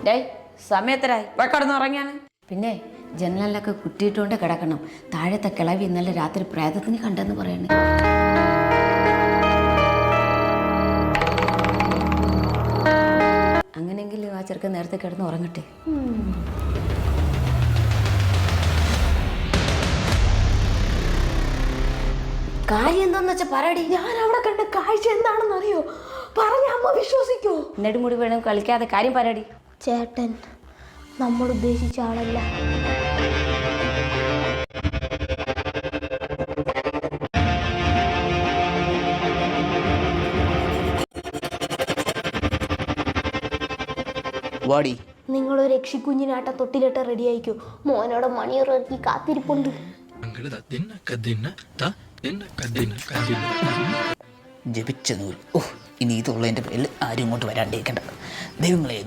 Day സമയത്തരായി കിടന്ന് ഉറങ്ങിയാണ്. പിന്നെ ജനലിലൊക്കെ കുറ്റിയിട്ടുകൊണ്ട് കിടക്കണം. താഴത്തെ കിളവി ഇന്നലെ രാത്രി പ്രേതത്തിന് കണ്ടെന്ന് പറയണേ. അങ്ങനെയെങ്കിൽ ആ ചെറുക്കൻ നേരത്തെ കിടന്ന് ഉറങ്ങട്ടെ. കാര്യം എന്താന്ന് വെച്ചാ പറയടി. ഞാൻ അവിടെ കണ്ട കാഴ്ച എന്താണെന്ന് അറിയോ? പറഞ്ഞ അമ്മ വിശ്വസിക്കോ? നെടുമുടി വേണം കളിക്കാതെ കാര്യം പറയടി. ചേട്ടൻ നമ്മൾ ഉദ്ദേശിച്ച ആളല്ല. വാടി. നിങ്ങളൊരു രക്ഷിക്കുഞ്ഞിനാട്ട തൊട്ടിലിട്ട് റെഡി ആയിക്കോ. മോനോടെ മണിയൊറക്കി കാത്തിരിപ്പുണ്ട്. ജപിച്ച നൂൽ. ഇനി ഇതുള്ളതിൻ്റെ പേരിൽ ആരും ഇങ്ങോട്ട് വരാണ്ടിരിക്കേണ്ട. ദൈവങ്ങളെ